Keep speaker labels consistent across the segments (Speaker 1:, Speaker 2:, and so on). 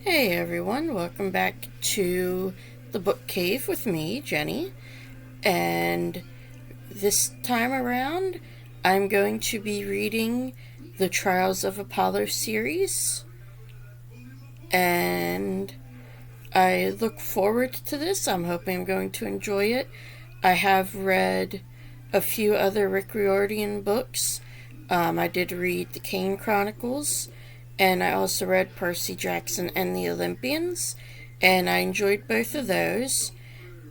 Speaker 1: Hey everyone, welcome back to the book cave with me, Jenny. And this time around, I'm going to be reading the Trials of Apollo series. And I look forward to this. I'm hoping I'm going to enjoy it. I have read a few other Rick Riordan books. I did read the Kane Chronicles, and I also read Percy Jackson and the Olympians, and I enjoyed both of those.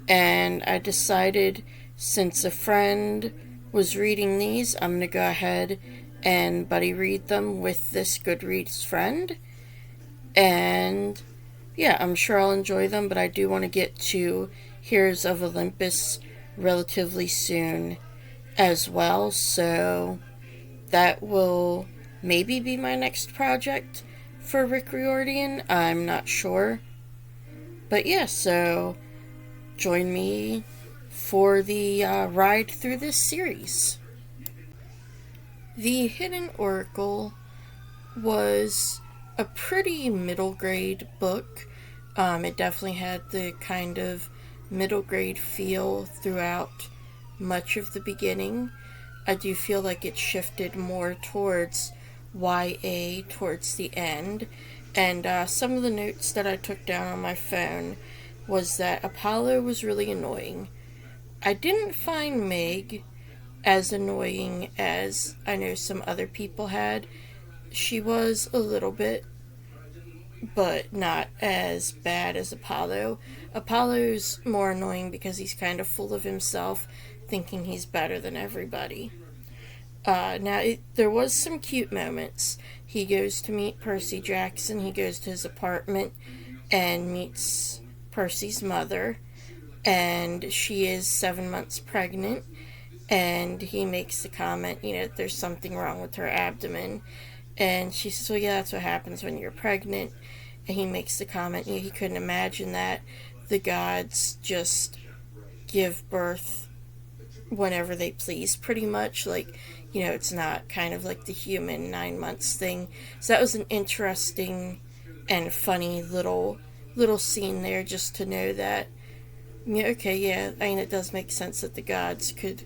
Speaker 1: And I decided, since a friend was reading these, I'm going to go ahead and buddy read them with this Goodreads friend. And yeah, I'm sure I'll enjoy them, but I do want to get to Heroes of Olympus relatively soon as well, so that will maybe be my next project for Rick Riordan. I'm not sure. But yeah, so join me for the ride through this series. The Hidden Oracle was a pretty middle grade book. It definitely had the kind of middle grade feel throughout much of the beginning. I do feel like it shifted more towards YA towards the end. And some of the notes that I took down on my phone was that Apollo was really annoying. I didn't find Meg as annoying as I know some other people had. She was a little bit, but not as bad as Apollo. Apollo's more annoying because he's kind of full of himself, thinking he's better than everybody. There was some cute moments. He goes to meet Percy Jackson. He goes to his apartment and meets Percy's mother, and she is 7 months pregnant. And he makes the comment, there's something wrong with her abdomen. And she says, well, yeah, that's what happens when you're pregnant. And he makes the comment, he couldn't imagine that. The gods just give birth whenever they please, pretty much. It's not kind of like the human 9 months thing. So that was an interesting and funny little scene there, just to know that, okay, yeah, it does make sense that the gods could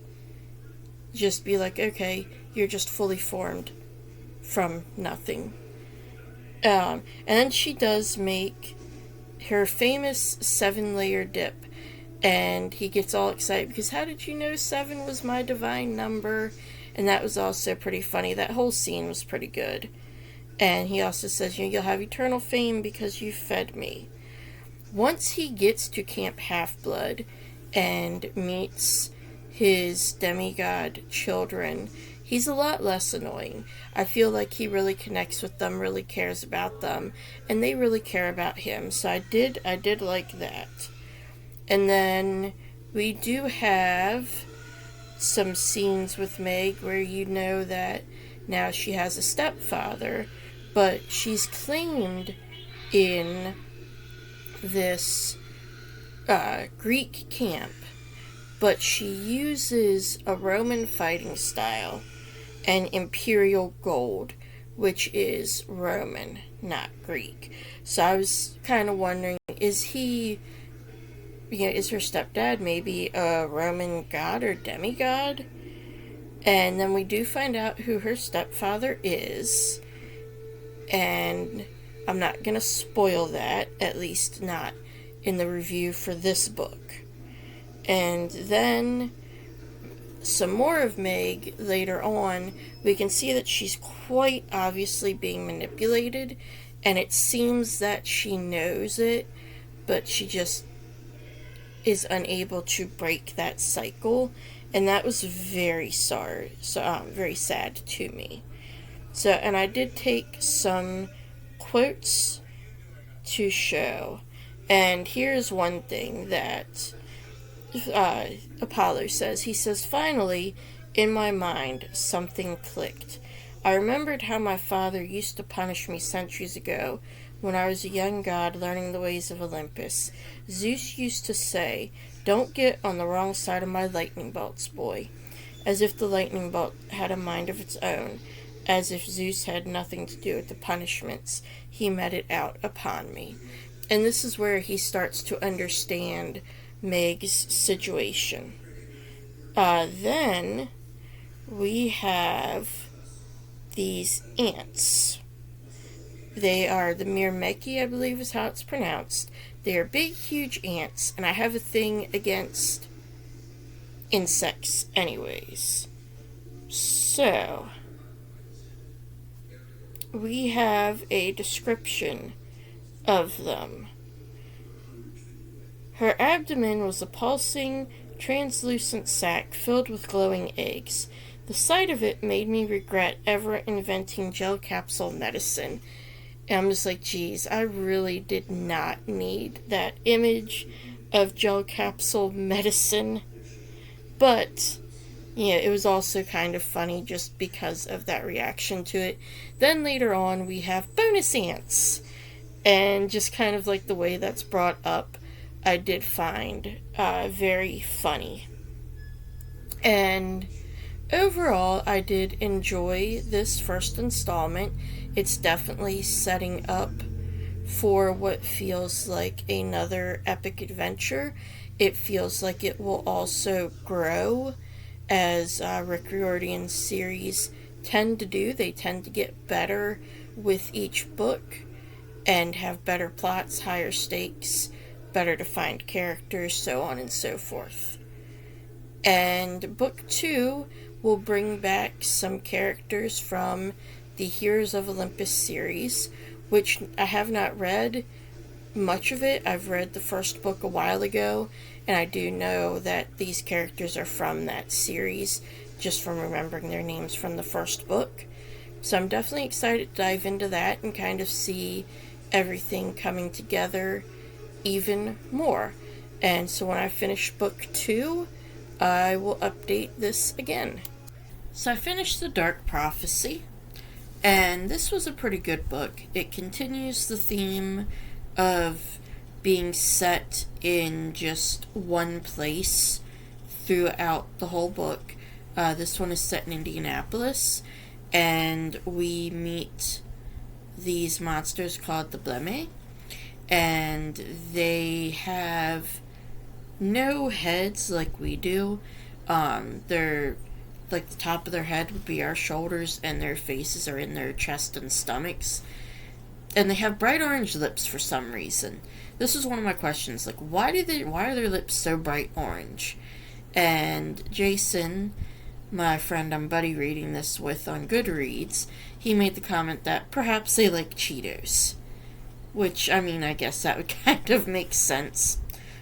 Speaker 1: just be like, okay, you're just fully formed from nothing. And then she does make her famous 7-layer dip, and he gets all excited because how did you know 7 was my divine number? And that was also pretty funny. That whole scene was pretty good. And he also says, you'll have eternal fame because you fed me. Once he gets to Camp Half-Blood and meets his demigod children, he's a lot less annoying. I feel like he really connects with them, really cares about them, and they really care about him. So I did like that. And then we do have some scenes with Meg where that now she has a stepfather, but she's claimed in this Greek camp, but she uses a Roman fighting style and imperial gold, which is Roman, not Greek. So I was kind of wondering, is her stepdad maybe a Roman god or demigod? And then we do find out who her stepfather is, and I'm not going to spoil that, at least not in the review for this book. And then some more of Meg later on, we can see that she's quite obviously being manipulated, and it seems that she knows it, but she just is unable to break that cycle, and that was very very sad to me. So, and I did take some quotes to show, and here's one thing that Apollo says. He says, finally, in my mind, something clicked. I remembered how my father used to punish me centuries ago when I was a young god learning the ways of Olympus. Zeus used to say, don't get on the wrong side of my lightning bolts, boy. As if the lightning bolt had a mind of its own. as if Zeus had nothing to do with the punishments he meted out upon me. And this is where he starts to understand Meg's situation. Then we have these ants. They are the Myrmeki, I believe is how it's pronounced. They are big, huge ants, and I have a thing against insects anyways. So, we have a description of them. Her abdomen was a pulsing, translucent sac filled with glowing eggs. The sight of it made me regret ever inventing gel capsule medicine. And I'm just like, geez, I really did not need that image of gel capsule medicine. But, yeah, it was also kind of funny just because of that reaction to it. Then later on, we have bonus ants. And just kind of like the way that's brought up, I did find very funny. And overall, I did enjoy this first installment. It's definitely setting up for what feels like another epic adventure. It feels like it will also grow as Rick Riordan's series tend to do. They tend to get better with each book and have better plots, higher stakes, better defined characters, so on and so forth. And book 2 will bring back some characters from the Heroes of Olympus series, which I have not read much of it. I've read the first book a while ago, and I do know that these characters are from that series, just from remembering their names from the first book. So I'm definitely excited to dive into that and kind of see everything coming together even more. And so when I finish book 2, I will update this again. So I finished The Dark Prophecy, and this was a pretty good book. It continues the theme of being set in just one place throughout the whole book. This one is set in Indianapolis, and we meet these monsters called the Bleme, and they have no heads like we do. They're like the top of their head would be our shoulders, and their faces are in their chest and stomachs. And they have bright orange lips for some reason. This is one of my questions, like why are their lips so bright orange? And Jayson, my friend I'm buddy reading this with on Goodreads, he made the comment that perhaps they like Cheetos. Which, I mean, I guess that would kind of make sense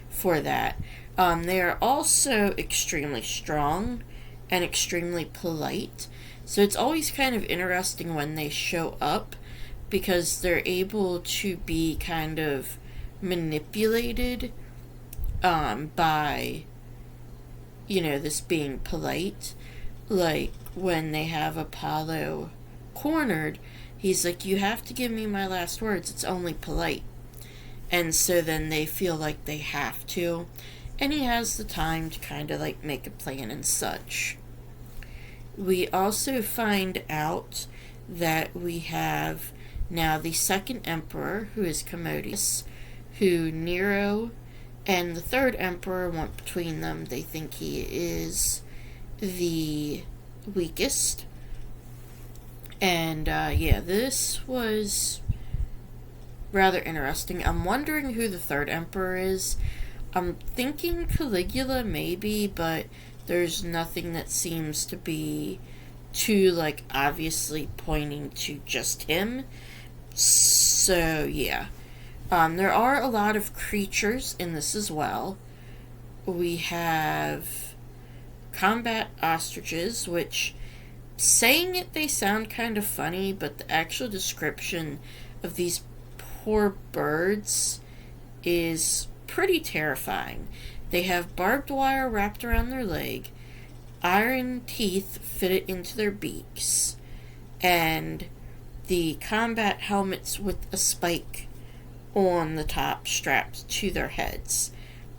Speaker 1: for that. They are also extremely strong and extremely polite. So it's always kind of interesting when they show up, because they're able to be kind of manipulated by, this being polite. Like, when they have Apollo cornered, he's like, you have to give me my last words, it's only polite. And so then they feel like they have to, and he has the time to kind of like make a plan and such. We also find out that we have now the second emperor, who is Commodius, who Nero and the third emperor want between them. They think he is the weakest. And this was rather interesting. I'm wondering who the third emperor is. I'm thinking Caligula maybe, but there's nothing that seems to be too, like, obviously pointing to just him. So, yeah. There are a lot of creatures in this as well. We have combat ostriches, which, saying it, they sound kind of funny, but the actual description of these poor birds is pretty terrifying. They have barbed wire wrapped around their leg, iron teeth fitted into their beaks, and the combat helmets with a spike on the top strapped to their heads.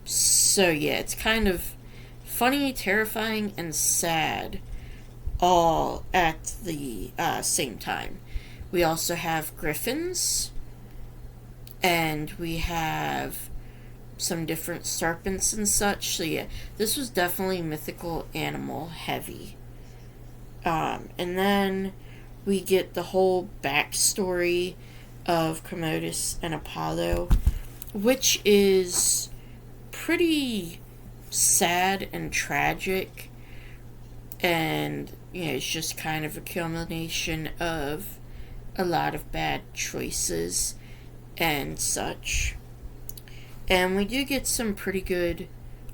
Speaker 1: So yeah, it's kind of funny, terrifying, and sad all at the same time. We also have griffins, and we have some different serpents and such. So yeah, this was definitely mythical animal heavy. And then we get the whole backstory of Commodus and Apollo, which is pretty sad and tragic, and it's just kind of a culmination of a lot of bad choices and such. And we do get some pretty good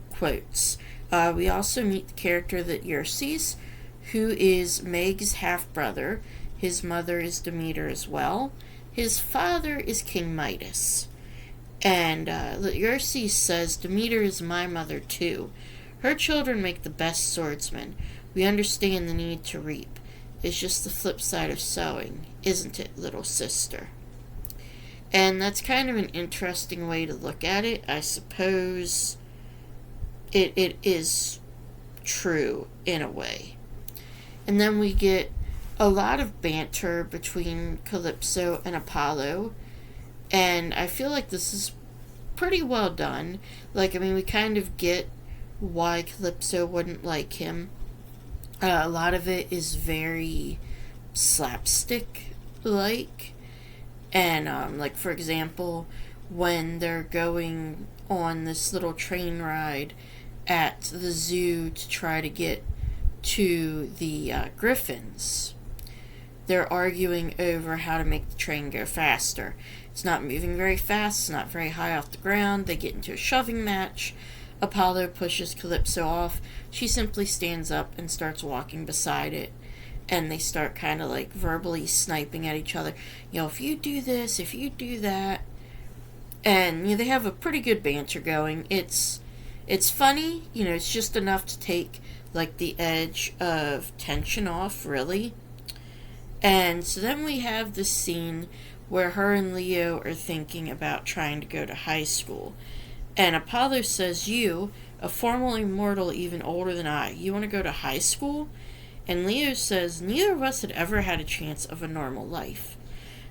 Speaker 1: quotes. We also meet the character that Ulysses, who is Meg's half-brother. His mother is Demeter as well. His father is King Midas. And Ulysses says, Demeter is my mother too. Her children make the best swordsmen. We understand the need to reap. It's just the flip side of sowing, isn't it, little sister? And that's kind of an interesting way to look at it. I suppose it is true in a way. And then we get a lot of banter between Calypso and Apollo. And I feel like this is pretty well done. We kind of get why Calypso wouldn't like him. A lot of it is very slapstick-like. And, for example, when they're going on this little train ride at the zoo to try to get to the Griffins, they're arguing over how to make the train go faster. It's not moving very fast, it's not very high off the ground. They get into a shoving match. Apollo pushes Calypso off. She simply stands up and starts walking beside it. And they start kind of verbally sniping at each other. If you do this, if you do that. And, they have a pretty good banter going. It's funny, it's just enough to take, the edge of tension off, really. And so then we have this scene where her and Leo are thinking about trying to go to high school. And Apollo says, you, a formal immortal even older than I, you want to go to high school? And Leo says, neither of us had ever had a chance of a normal life.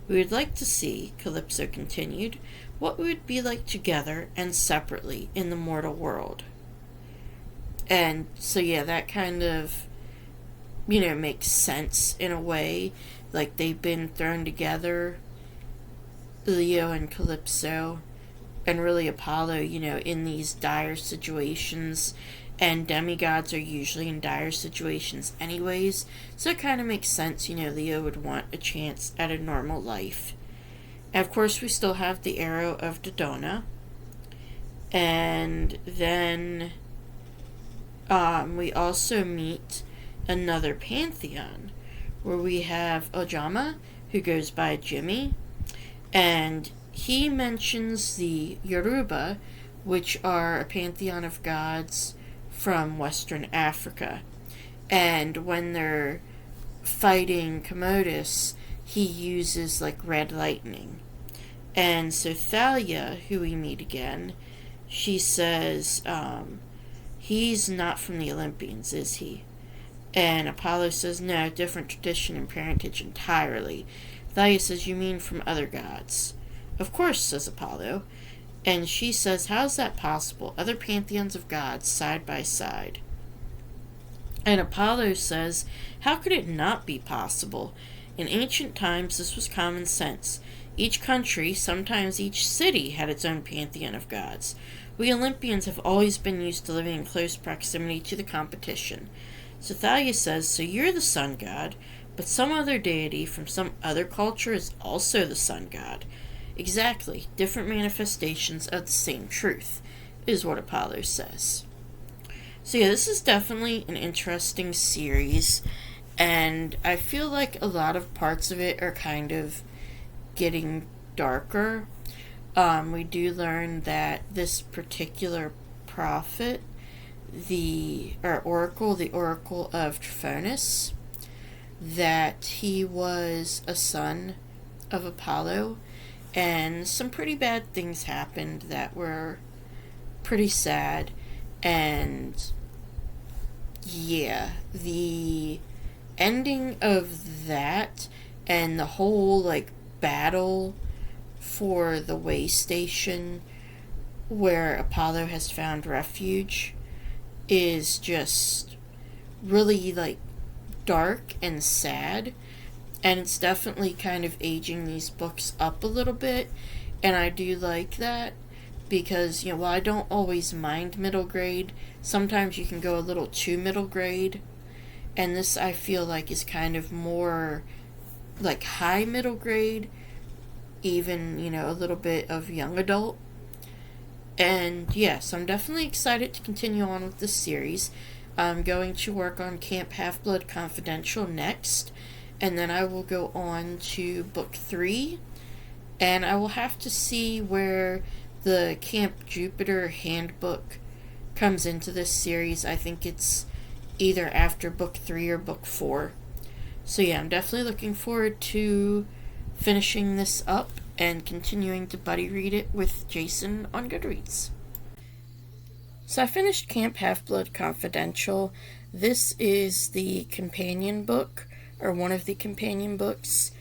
Speaker 1: We would like to see, Calypso continued, what we would be like together and separately in the mortal world. And so yeah, that kind of, makes sense in a way. They've been thrown together, Leo and Calypso, and really Apollo, in these dire situations. And demigods are usually in dire situations anyways, so it kind of makes sense, Leo would want a chance at a normal life. And of course, we still have the arrow of Dodona. And then we also meet another pantheon, where we have Ojama, who goes by Jimmy, and he mentions the Yoruba, which are a pantheon of gods from Western Africa. And when they're fighting Commodus, he uses red lightning. And so Thalia, who we meet again, she says, he's not from the Olympians, is he? And Apollo says, no, different tradition and parentage entirely. Thalia says, you mean from other gods? Of course, says Apollo. And she says, how's that possible? Other pantheons of gods side by side. And Apollo says, how could it not be possible? In ancient times, this was common sense. Each country, sometimes each city, had its own pantheon of gods. We Olympians have always been used to living in close proximity to the competition. So Thalia says, so you're the sun god, but some other deity from some other culture is also the sun god. Exactly, different manifestations of the same truth, is what Apollo says. So yeah, this is definitely an interesting series, and I feel like a lot of parts of it are kind of getting darker. We do learn that this particular prophet, the oracle of Trophonus, that he was a son of Apollo, and some pretty bad things happened that were pretty sad. And yeah, the ending of that and the whole like battle for the way station where Apollo has found refuge is just really like dark and sad, and it's definitely kind of aging these books up a little bit, and I do like that because, you know, while I don't always mind middle grade, sometimes you can go a little too middle grade, and this I feel like is kind of more like high middle grade, even, you know, a little bit of young adult. And yes, I'm definitely excited to continue on with this series. I'm going to work on Camp Half-Blood Confidential next, and then I will go on to book 3, and I will have to see where the Camp Jupiter handbook comes into this series. I think it's either after book 3 or book 4. So yeah, I'm definitely looking forward to finishing this up and continuing to buddy read it with Jayson on Goodreads. So I finished Camp Half-Blood Confidential. This is the companion book, or one of the companion books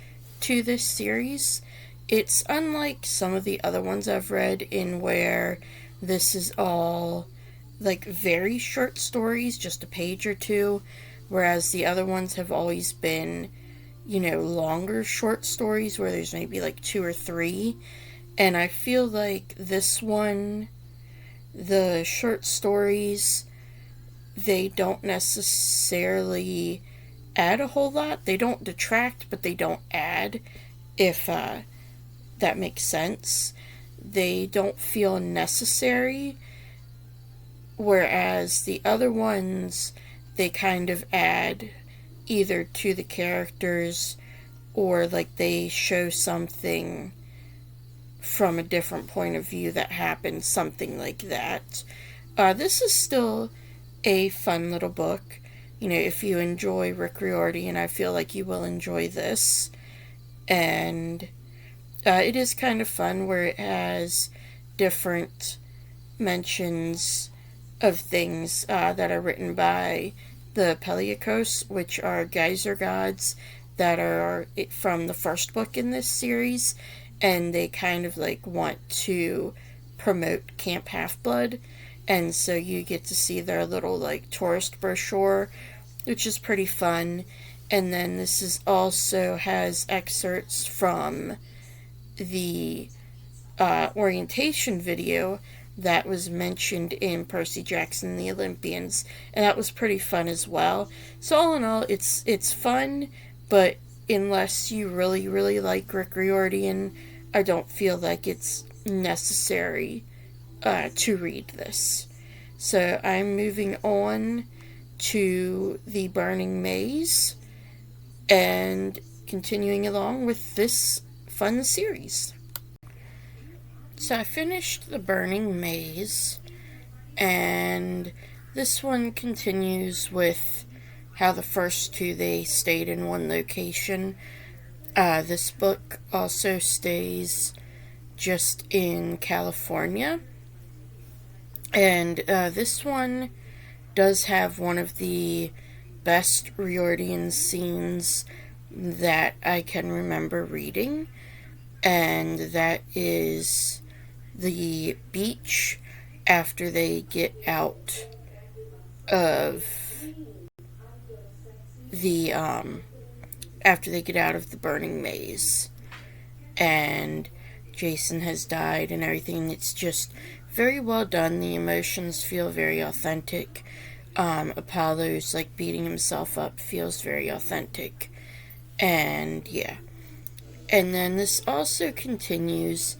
Speaker 1: to this series. It's unlike some of the other ones I've read in where this is all like very short stories, just a page or two, whereas the other ones have always been, you know, longer short stories where there's maybe like 2 or 3. And I feel like this one, the short stories, they don't necessarily add a whole lot. They don't detract, but they don't add, if that makes sense. They don't feel necessary, whereas the other ones, they kind of add either to the characters or like they show something from a different point of view that happened, something like that. This is still a fun little book. You know, if you enjoy Rick Riordan, I feel like you will enjoy this. And it is kind of fun where it has different mentions of things that are written by the Peliacos, which are geyser gods that are from the first book in this series, and they kind of like want to promote Camp Half-Blood, and so you get to see their little like tourist brochure, which is pretty fun. And then this is also has excerpts from the orientation video that was mentioned in Percy Jackson and the Olympians, and that was pretty fun as well. So all in all, it's fun, but unless you really, really like Rick Riordan, I don't feel like it's necessary to read this. So I'm moving on to The Burning Maze and continuing along with this fun series. So I finished The Burning Maze, and this one continues with how the first two, they stayed in one location. This book also stays just in California, and this one does have one of the best Riordan scenes that I can remember reading, and that is the beach after they get out of the burning maze, and Jayson has died and everything. It's just very well done. The emotions feel very authentic. Apollo's like beating himself up feels very authentic, and yeah. And then this also continues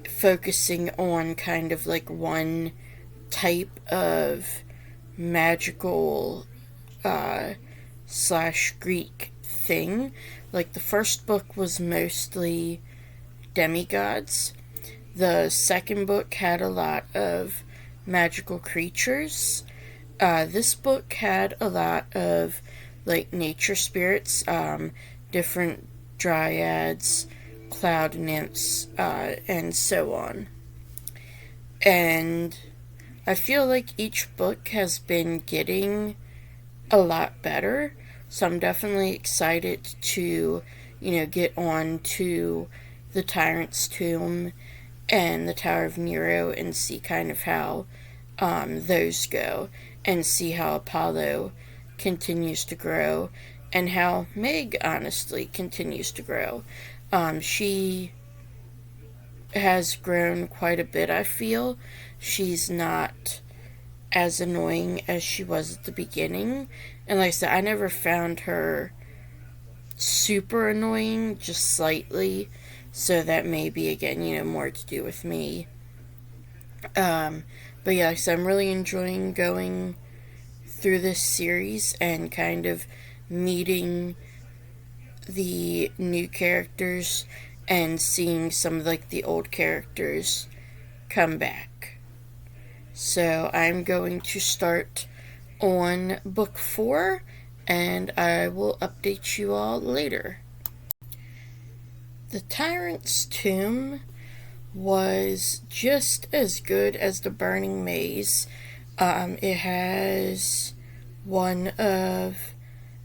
Speaker 1: focusing on kind of like one type of magical slash Greek thing. Like the first book was mostly demigods. The second book had a lot of magical creatures. This book had a lot of like nature spirits, different dryads, cloud nymphs, and so on. And I feel like each book has been getting a lot better. So I'm definitely excited to, get on to the Tyrant's Tomb and the Tower of Nero and see kind of how those go, and see how Apollo continues to grow and how Meg honestly continues to grow. She has grown quite a bit, I feel. She's not as annoying as she was at the beginning. And like I said, I never found her super annoying, just slightly. So that may be, again, more to do with me. But yeah, so I'm really enjoying going through this series and kind of meeting the new characters and seeing some of like the old characters come back. So I'm going to start on book 4 and I will update you all later. The Tyrant's Tomb was just as good as The Burning Maze. It has one of,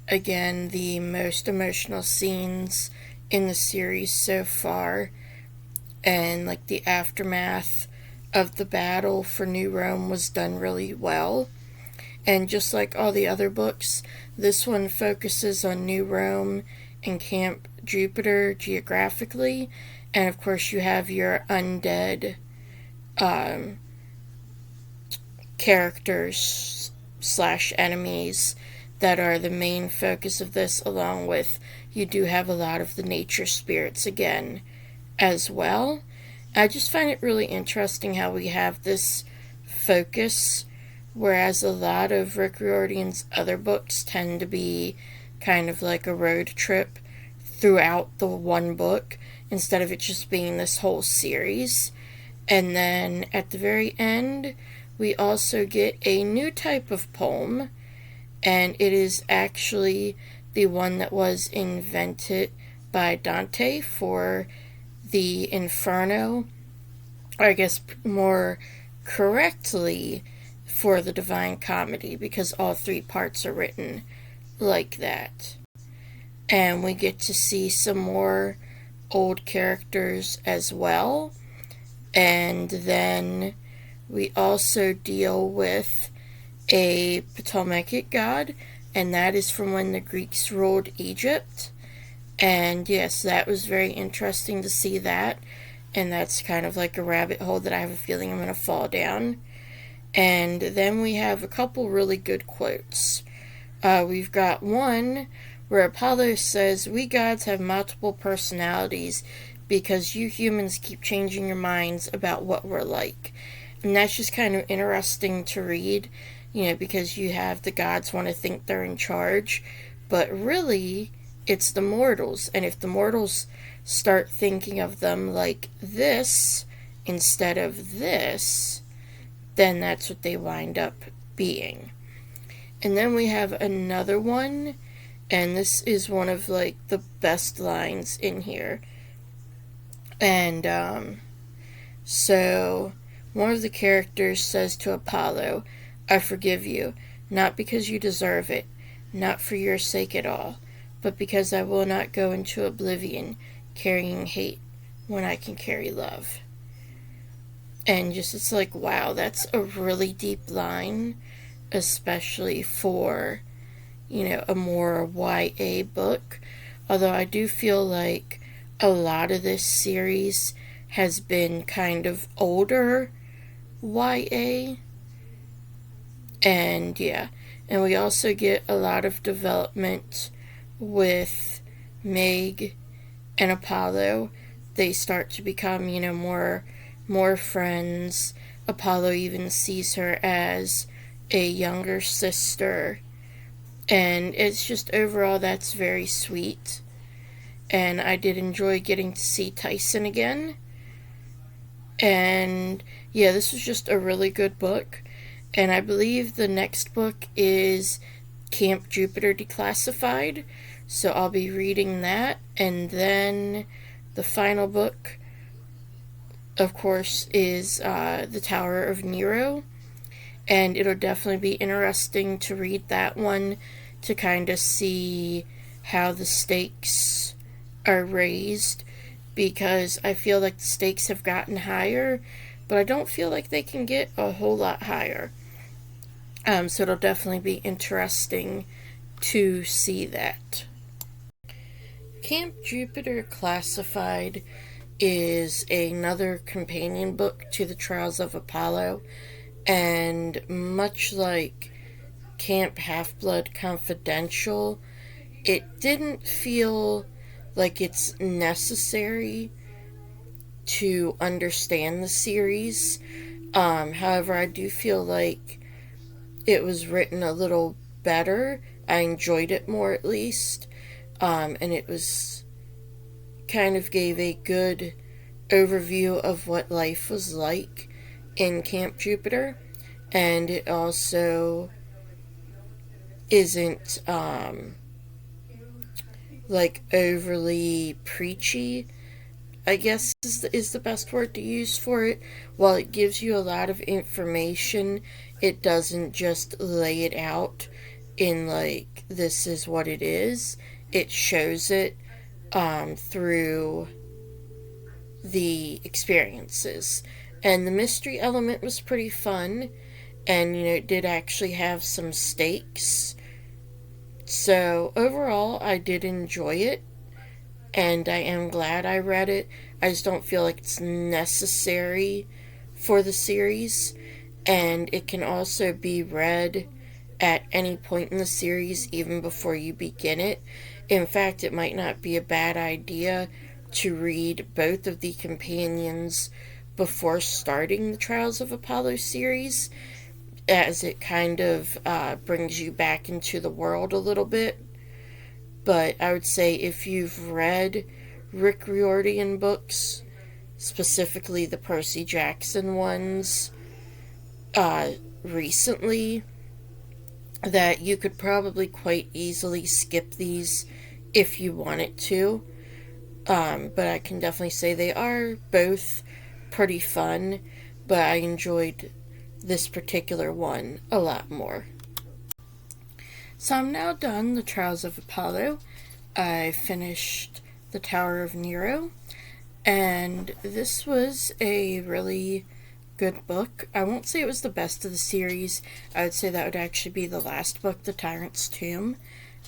Speaker 1: again, the most emotional scenes in the series so far, and like the aftermath of the battle for New Rome was done really well. And just like all the other books, this one focuses on New Rome and Camp Jupiter geographically, and of course you have your undead characters slash enemies that are the main focus of this, along with you do have a lot of the nature spirits again as well. I just find it really interesting how we have this focus, whereas a lot of Rick Riordan's other books tend to be kind of like a road trip throughout the one book instead of it just being this whole series. And then at the very end, we also get a new type of poem, and it is actually the one that was invented by Dante for the Inferno, or I guess more correctly for the Divine Comedy, because all 3 parts are written like that. And we get to see some more old characters as well. And then we also deal with a Ptolemaic god, and that is from when the Greeks ruled Egypt. And yes, that was very interesting to see that. And that's kind of like a rabbit hole that I have a feeling I'm going to fall down. And then we have a couple really good quotes. We've got one where Apollo says, "We gods have multiple personalities because you humans keep changing your minds about what we're like." And that's just kind of interesting to read, because you have the gods want to think they're in charge, but really it's the mortals. And if the mortals start thinking of them like this instead of this, then that's what they wind up being. And then we have another one, and this is one of like the best lines in here. And so one of the characters says to Apollo, "I forgive you, not because you deserve it, not for your sake at all, but because I will not go into oblivion carrying hate when I can carry love." And just, it's like, wow, that's a really deep line, especially for, a more YA book. Although I do feel like a lot of this series has been kind of older YA. And yeah, and we also get a lot of development with Meg and Apollo. They start to become, more friends. Apollo even sees her as a younger sister. And it's just overall, that's very sweet. And I did enjoy getting to see Tyson again. And yeah, this was just a really good book. And I believe the next book is Camp Jupiter Declassified. So I'll be reading that. And then the final book, of course, is The Tower of Nero. And it'll definitely be interesting to read that one, to kind of see how the stakes are raised, because I feel like the stakes have gotten higher, but I don't feel like they can get a whole lot higher. So it'll definitely be interesting to see that. Camp Jupiter Classified is another companion book to the Trials of Apollo, and much like Camp Half-Blood Confidential, it didn't feel like it's necessary to understand the series. However, I do feel like it was written a little better. I enjoyed it more, at least. And it was kind of gave a good overview of what life was like in Camp Jupiter. And it also isn't like overly preachy, I guess is the best word to use for it. While it gives you a lot of information, it doesn't just lay it out in like, this is what it is. It shows it through the experiences. And the mystery element was pretty fun. And, it did actually have some stakes. So, overall, I did enjoy it. And I am glad I read it. I just don't feel like it's necessary for the series. And it can also be read at any point in the series, even before you begin it. In fact, it might not be a bad idea to read both of the companions before starting the Trials of Apollo series, as it kind of brings you back into the world a little bit. But I would say if you've read Rick Riordan books, specifically the Percy Jackson ones, recently, that you could probably quite easily skip these if you wanted to. But I can definitely say they are both pretty fun, but I enjoyed this particular one a lot more. So I'm now done the Trials of Apollo. I finished the Tower of Nero, and this was a really good book. I won't say it was the best of the series. I would say that would actually be the last book, The Tyrant's Tomb.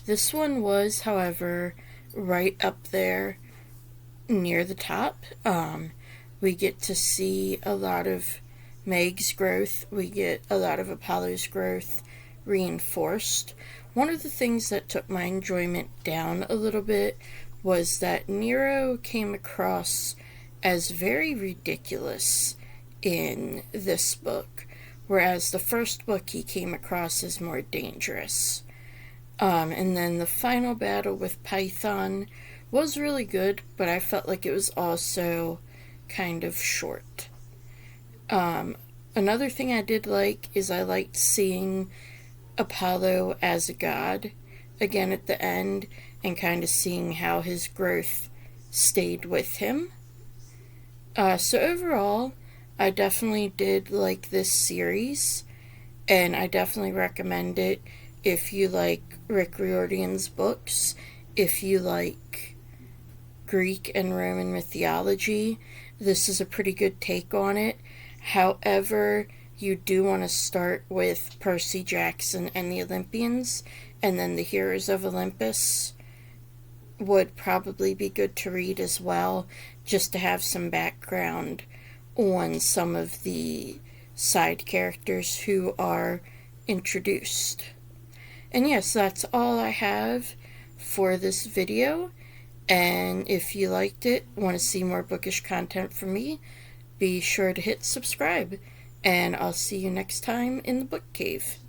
Speaker 1: This one was, however, right up there near the top. We get to see a lot of Meg's growth. We get a lot of Apollo's growth reinforced. One of the things that took my enjoyment down a little bit was that Nero came across as very ridiculous in this book, whereas the first book he came across as more dangerous. And then the final battle with Python was really good, but I felt like it was also kind of short. Another thing I did like is I liked seeing Apollo as a god again at the end, and kind of seeing how his growth stayed with him. So overall, I definitely did like this series, and I definitely recommend it if you like Rick Riordan's books, if you like Greek and Roman mythology. This is a pretty good take on it. However, you do want to start with Percy Jackson and the Olympians, and then the Heroes of Olympus would probably be good to read as well, just to have some background on some of the side characters who are introduced. And yes, that's all I have for this video. And if you liked it, want to see more bookish content from me, be sure to hit subscribe. And I'll see you next time in the book cave.